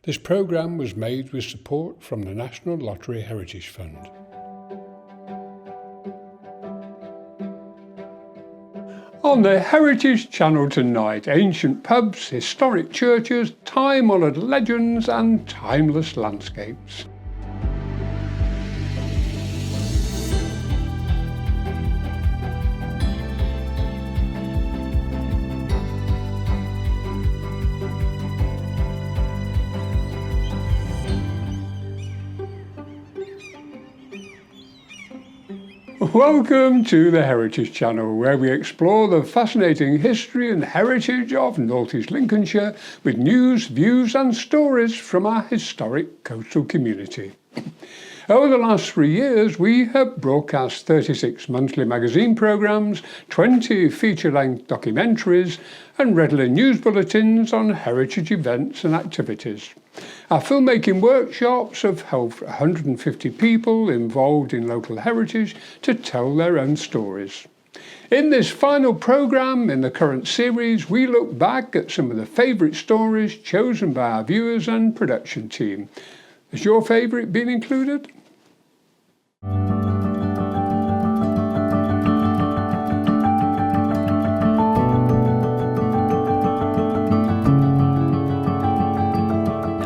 This programme was made with support from the National Lottery Heritage Fund. On the Heritage Channel tonight, ancient pubs, historic churches, time-honoured legends and timeless landscapes. Welcome to the Heritage Channel, where we explore the fascinating history and heritage of North East Lincolnshire with news, views and stories from our historic coastal community. Over the last 3 years, we have broadcast 36 monthly magazine programmes, 20 feature-length documentaries and regular news bulletins on heritage events and activities. Our filmmaking workshops have helped 150 people involved in local heritage to tell their own stories. In this final programme in the current series, we look back at some of the favourite stories chosen by our viewers and production team. Has your favourite been included?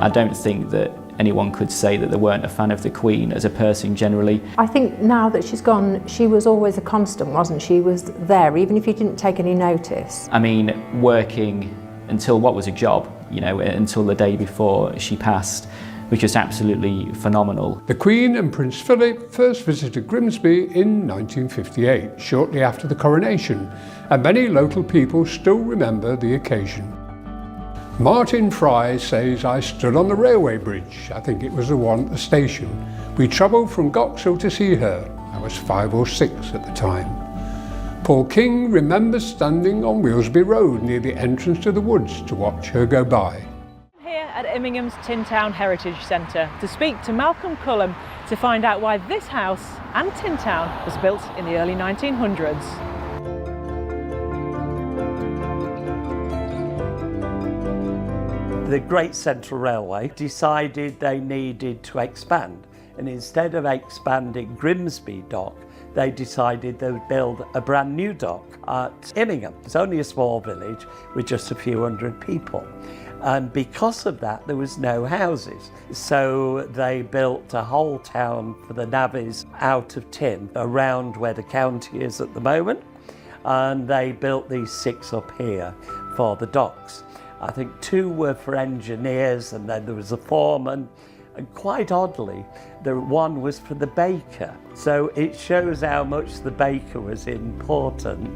I don't think that anyone could say that they weren't a fan of the Queen as a person generally. I think now that she's gone, she was always a constant, wasn't she? She was there, even if you didn't take any notice. I mean, working until what was a job, you know, until the day before she passed, was just absolutely phenomenal. The Queen and Prince Philip first visited Grimsby in 1958, shortly after the coronation, and many local people still remember the occasion. Martin Fry says, I stood on the railway bridge. I think it was the one at the station. We travelled from Goxhill to see her. I was 5 or 6 at the time. Paul King remembers standing on Wheelsby Road near the entrance to the woods to watch her go by. Here at Immingham's Tin Town Heritage Centre to speak to Malcolm Cullum to find out why this house and Tin Town was built in the early 1900s. The Great Central Railway decided they needed to expand, and instead of expanding Grimsby dock, they decided they would build a brand new dock at Immingham. It's only a small village with just a few hundred people, and because of that there was no houses, so they built a whole town for the navvies out of tin around where the county is at the moment, and they built these 6 up here for the docks. I think 2 were for engineers, and then there was a foreman, and quite oddly, the one was for the baker. So it shows how much the baker was important.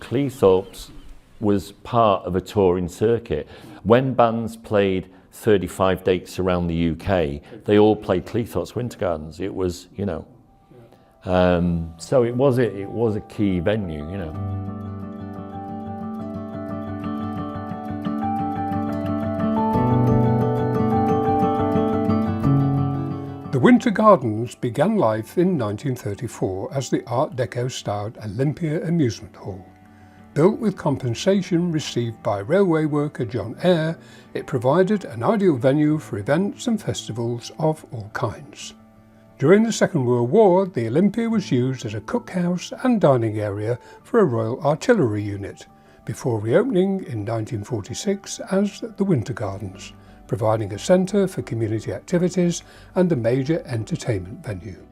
Cleethorpes was part of a touring circuit. When bands played 35 dates around the UK, they all played Cleethorpes Winter Gardens. It was, you know, so it was a key venue, you know. The Winter Gardens began life in 1934 as the Art Deco-styled Olympia Amusement Hall. Built with compensation received by railway worker John Eyre, it provided an ideal venue for events and festivals of all kinds. During the Second World War, the Olympia was used as a cookhouse and dining area for a Royal Artillery unit, before reopening in 1946 as the Winter Gardens, providing a centre for community activities and a major entertainment venue.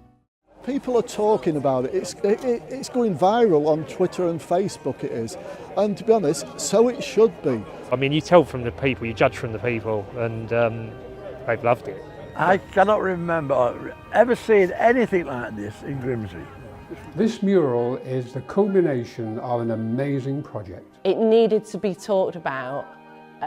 People are talking about it. It's going viral on Twitter and Facebook, it is. And to be honest, so it should be. I mean, you tell from the people, you judge from the people, and they've loved it. I cannot remember ever seeing anything like this in Grimsby. This mural is the culmination of an amazing project. It needed to be talked about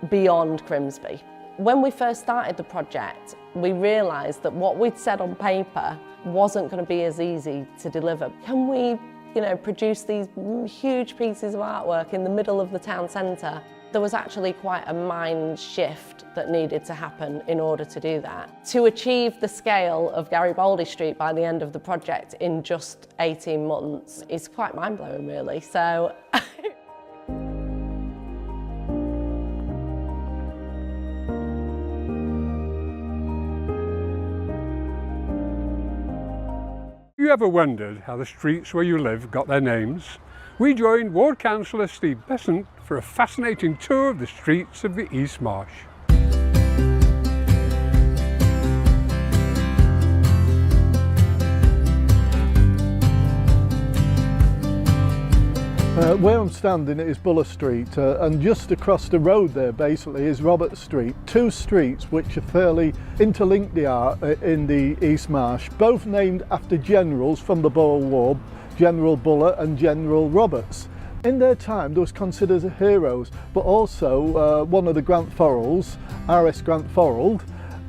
beyond Grimsby. When we first started the project, we realised that what we'd said on paper wasn't going to be as easy to deliver. Can we, produce these huge pieces of artwork in the middle of the town centre? There was actually quite a mind shift that needed to happen in order to do that. To achieve the scale of Garibaldi Street by the end of the project in just 18 months is quite mind-blowing, really. So you ever wondered how the streets where you live got their names? We joined Ward Councillor Steve Besant for a fascinating tour of the streets of the East Marsh. Where I'm standing is Buller Street, and just across the road there basically is Robert Street. Two streets which are fairly interlinked they are in the East Marsh, both named after generals from the Boer War, General Buller and General Roberts. In their time they was considered heroes, but also one of the Grant Forrells, R.S. Grant Forrell,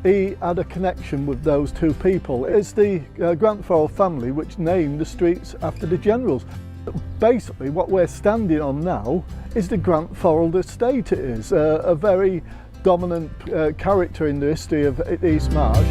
he had a connection with those two people. It's the Grant Forrell family which named the streets after the generals. Basically what we're standing on now is the Grant Forrell estate. It is a very dominant character in the history of East Marsh.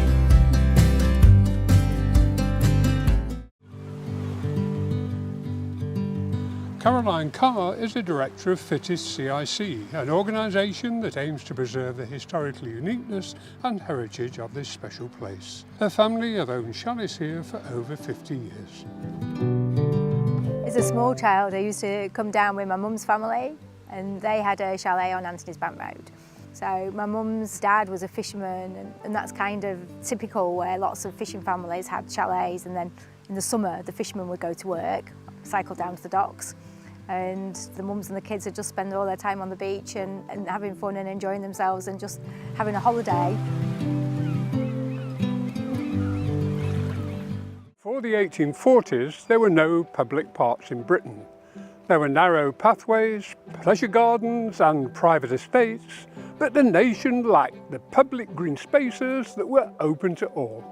Caroline Carr is the director of Fittest CIC, an organisation that aims to preserve the historical uniqueness and heritage of this special place. Her family have owned chalets here for over 50 years. As a small child, I used to come down with my mum's family, and they had a chalet on Anthony's Bank Road. So my mum's dad was a fisherman, and that's kind of typical where lots of fishing families had chalets, and then in the summer the fishermen would go to work, cycle down to the docks, and the mums and the kids would just spend all their time on the beach and having fun and enjoying themselves and just having a holiday. Before the 1840s, there were no public parks in Britain. There were narrow pathways, pleasure gardens and private estates, but the nation lacked the public green spaces that were open to all.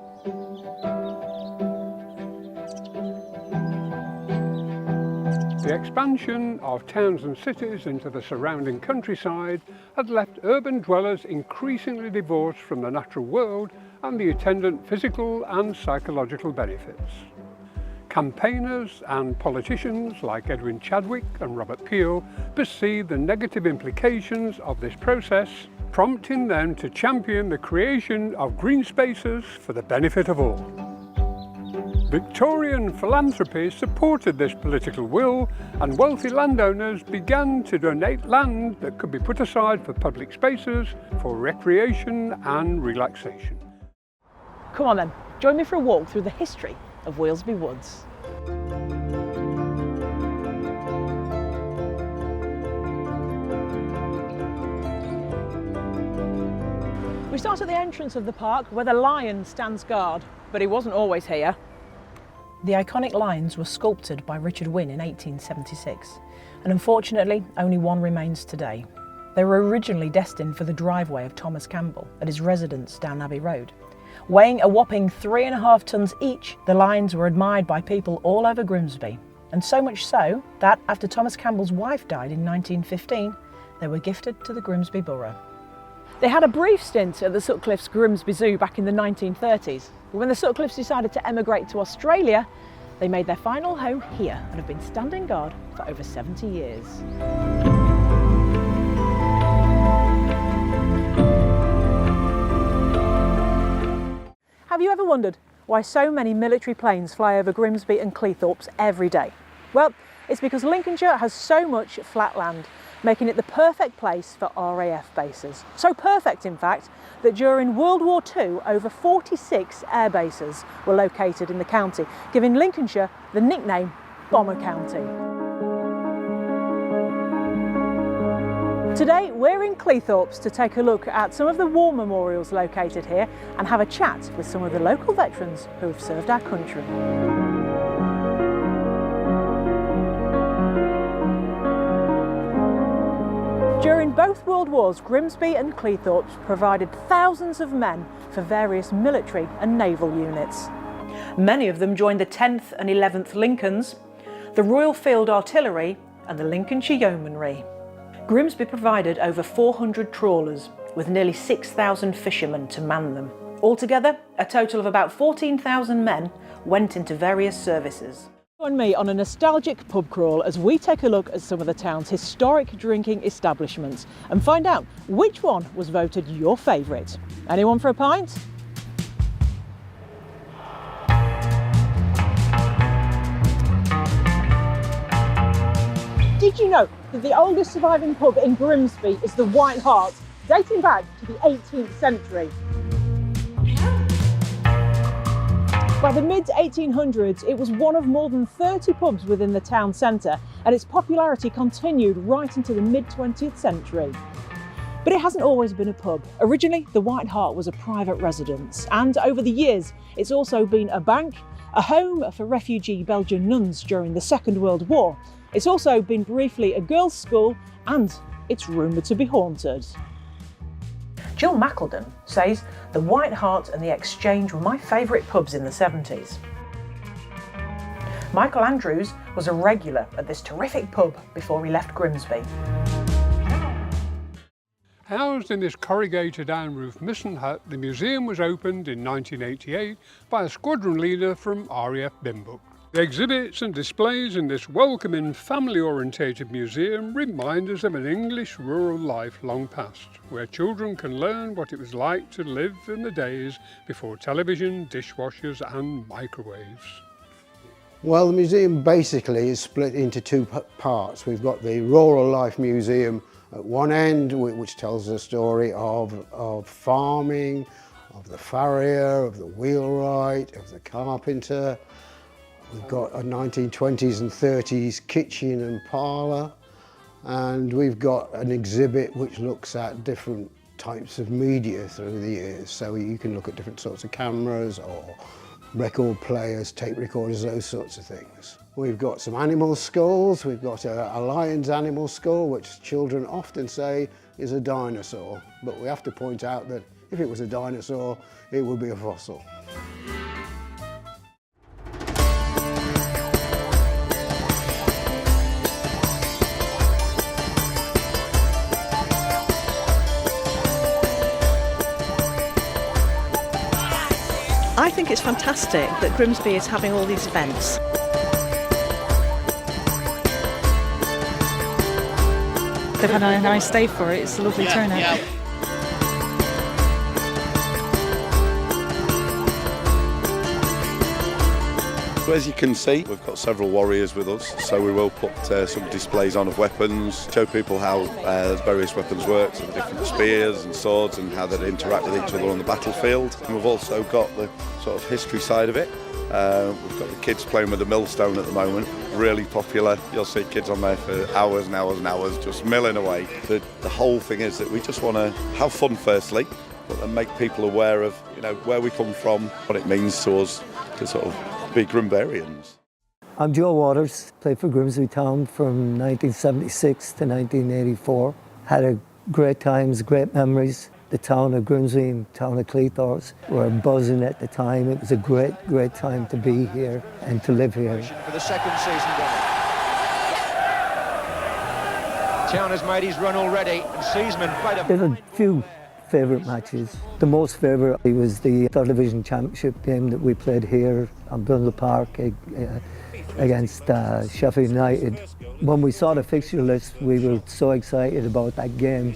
The expansion of towns and cities into the surrounding countryside had left urban dwellers increasingly divorced from the natural world and the attendant physical and psychological benefits. Campaigners and politicians like Edwin Chadwick and Robert Peel perceived the negative implications of this process, prompting them to champion the creation of green spaces for the benefit of all. Victorian philanthropy supported this political will, and wealthy landowners began to donate land that could be put aside for public spaces for recreation and relaxation. Come on then, join me for a walk through the history of Wheelsby Woods. We start at the entrance of the park where the lion stands guard, but he wasn't always here. The iconic lions were sculpted by Richard Wynne in 1876, and unfortunately only one remains today. They were originally destined for the driveway of Thomas Campbell at his residence down Abbey Road. Weighing a whopping 3.5 tons each, the lions were admired by people all over Grimsby, and so much so that after Thomas Campbell's wife died in 1915, they were gifted to the Grimsby Borough. They had a brief stint at the Sutcliffe's Grimsby Zoo back in the 1930s, but when the Sutcliffes decided to emigrate to Australia, they made their final home here and have been standing guard for over 70 years. Have you ever wondered why so many military planes fly over Grimsby and Cleethorpes every day? Well, it's because Lincolnshire has so much flat land, making it the perfect place for RAF bases. So perfect, in fact, that during World War II, over 46 air bases were located in the county, giving Lincolnshire the nickname Bomber County. Today, we're in Cleethorpes to take a look at some of the war memorials located here and have a chat with some of the local veterans who have served our country. During both World Wars, Grimsby and Cleethorpes provided thousands of men for various military and naval units. Many of them joined the 10th and 11th Lincolns, the Royal Field Artillery and the Lincolnshire Yeomanry. Grimsby provided over 400 trawlers with nearly 6,000 fishermen to man them. Altogether, a total of about 14,000 men went into various services. Join me on a nostalgic pub crawl as we take a look at some of the town's historic drinking establishments and find out which one was voted your favourite. Anyone for a pint? Did you know that the oldest surviving pub in Grimsby is the White Hart, dating back to the 18th century? By the mid-1800s, it was one of more than 30 pubs within the town centre, and its popularity continued right into the mid-20th century. But it hasn't always been a pub. Originally, the White Hart was a private residence, and over the years, it's also been a bank, a home for refugee Belgian nuns during the Second World War. It's also been briefly a girls' school, and it's rumoured to be haunted. Jill Mackledon says the White Hart and the Exchange were my favourite pubs in the 70s. Michael Andrews was a regular at this terrific pub before he left Grimsby. Housed in this corrugated iron roof mission hut, the museum was opened in 1988 by a squadron leader from RAF Bimbuk. The exhibits and displays in this welcoming, family-orientated museum remind us of an English rural life long past, where children can learn what it was like to live in the days before television, dishwashers and microwaves. Well, the museum basically is split into two parts. We've got the Rural Life Museum at one end, which tells the story of farming, of the farrier, of the wheelwright, of the carpenter. We've got a 1920s and 30s kitchen and parlour, and we've got an exhibit which looks at different types of media through the years. So you can look at different sorts of cameras or record players, tape recorders, those sorts of things. We've got some animal skulls. We've got a lion's animal skull, which children often say is a dinosaur, but we have to point out that if it was a dinosaur, it would be a fossil. I think it's fantastic that Grimsby is having all these events. They've had a nice day for it, it's a lovely turnout. So as you can see, we've got several warriors with us, so we will put some displays on of weapons, show people how various weapons work, so the different spears and swords and how they interact with each other on the battlefield. And we've also got the sort of history side of it. We've got the kids playing with the millstone at the moment, really popular. You'll see kids on there for hours and hours and hours just milling away. The whole thing is that we just want to have fun firstly, but then make people aware of where we come from, what it means to us to sort of be Grimbarians. I'm Joe Waters, played for Grimsby Town from 1976 to 1984. Had a great times, great memories. The town of Grimsby and town of Cleethorpes were buzzing at the time. It was a great, great time to be here and to live here. For the second season running. Town has made his run already, and Seasman played There's a few favourite matches. The most favourite was the Third Division Championship game that we played here on Brundle Park against Sheffield United. When we saw the fixture list, we were so excited about that game.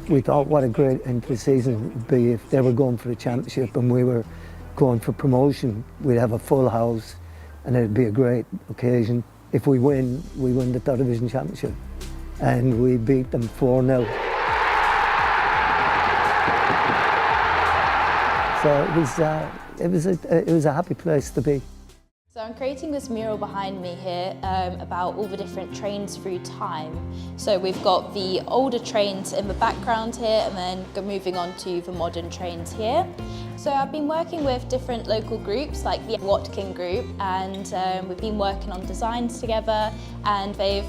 We thought what a great end to the season it would be if they were going for the championship and we were going for promotion. We'd have a full house and it'd be a great occasion. If we win the Third Division Championship. And we beat them 4-0. So it was a happy place to be. So I'm creating this mural behind me here about all the different trains through time. So we've got the older trains in the background here and then moving on to the modern trains here. So I've been working with different local groups like the Watkin group, and we've been working on designs together, and they've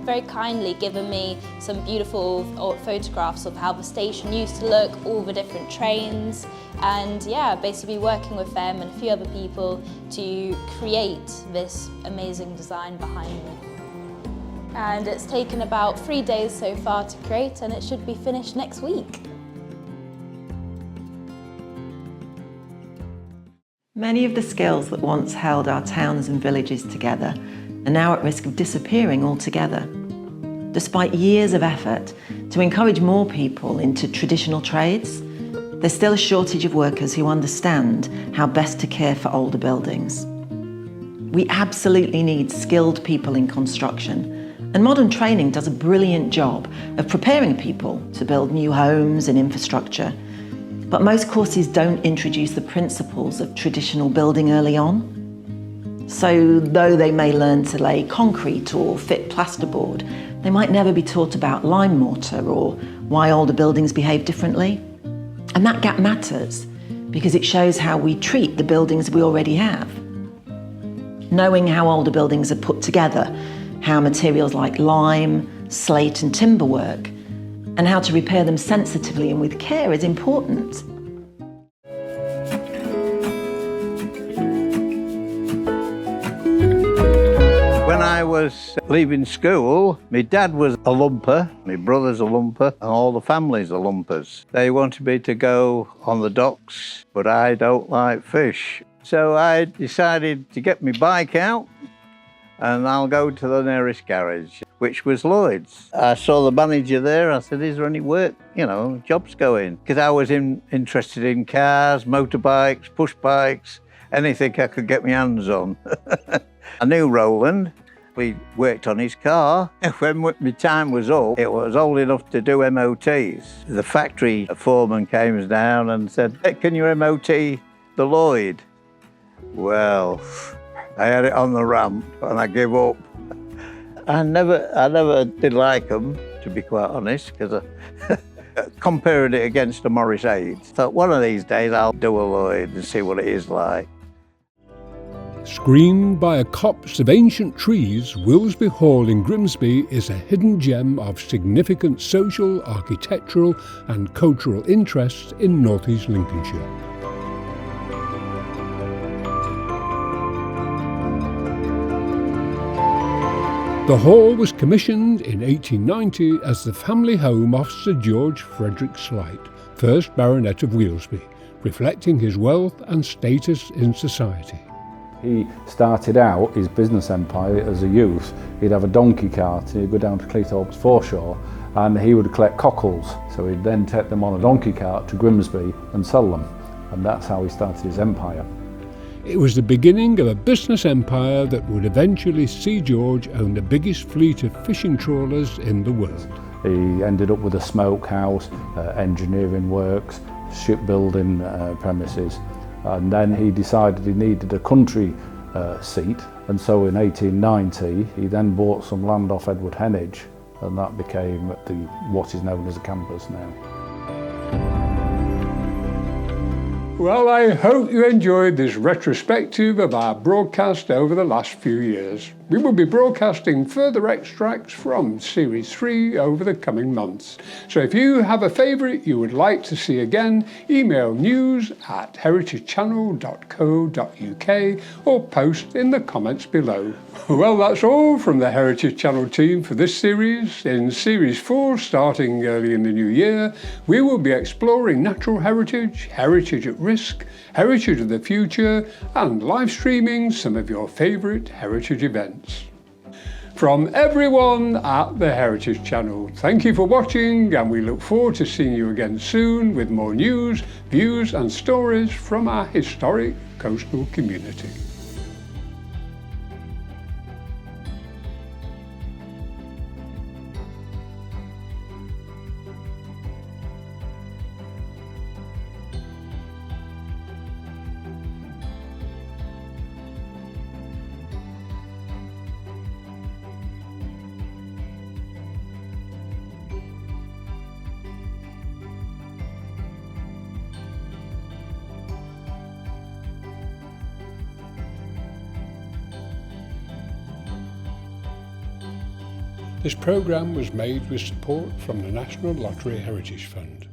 very kindly given me some beautiful photographs of how the station used to look, all the different trains, and yeah, basically working with them and a few other people to create this amazing design behind me. And it's taken about 3 days so far to create, and it should be finished next week. Many of the skills that once held our towns and villages together are now at risk of disappearing altogether. Despite years of effort to encourage more people into traditional trades, there's still a shortage of workers who understand how best to care for older buildings. We absolutely need skilled people in construction, And modern training does a brilliant job of preparing people to build new homes and infrastructure. But most courses don't introduce the principles of traditional building early on. So though they may learn to lay concrete or fit plasterboard, they might never be taught about lime mortar or why older buildings behave differently. And that gap matters because it shows how we treat the buildings we already have. Knowing how older buildings are put together, how materials like lime, slate and timber work, and how to repair them sensitively and with care is important. When I was leaving school, my dad was a lumper, my brother's a lumper, and all the family's are lumpers. They wanted me to go on the docks, but I don't like fish. So I decided to get my bike out and I'll go to the nearest garage, which was Lloyd's. I saw the manager there. I said, is there any work, jobs going? Because I was interested in cars, motorbikes, push bikes, anything I could get my hands on. I knew Roland. We worked on his car. When my time was up, it was old enough to do MOTs. The factory foreman came down and said, hey, can you MOT the Lloyd? Well, I had it on the ramp and I gave up. I never did like them, to be quite honest, because I compared it against a Morris 8. Thought one of these days I'll do a Lloyd and see what it is like. Screened by a copse of ancient trees, Wilsby Hall in Grimsby is a hidden gem of significant social, architectural and cultural interests in North East Lincolnshire. The hall was commissioned in 1890 as the family home of Sir George Frederick Slight, 1st Baronet of Wilsby, reflecting his wealth and status in society. He started out his business empire as a youth. He'd have a donkey cart, he'd go down to Cleethorpes foreshore and he would collect cockles. So he'd then take them on a donkey cart to Grimsby and sell them. And that's how he started his empire. It was the beginning of a business empire that would eventually see George own the biggest fleet of fishing trawlers in the world. He ended up with a smokehouse, engineering works, shipbuilding premises. And then he decided he needed a country seat, and so in 1890 he then bought some land off Edward Heneage, and that became what is known as a campus now. Well, I hope you enjoyed this retrospective of our broadcast over the last few years. We will be broadcasting further extracts from Series 3 over the coming months. So if you have a favourite you would like to see again, email news@heritagechannel.co.uk or post in the comments below. Well, that's all from the Heritage Channel team for this series. In Series 4, starting early in the new year, we will be exploring natural heritage, heritage at risk, heritage of the future, and live streaming some of your favourite heritage events. From everyone at the Heritage Channel, thank you for watching, and we look forward to seeing you again soon with more news, views and stories from our historic coastal community. This programme was made with support from the National Lottery Heritage Fund.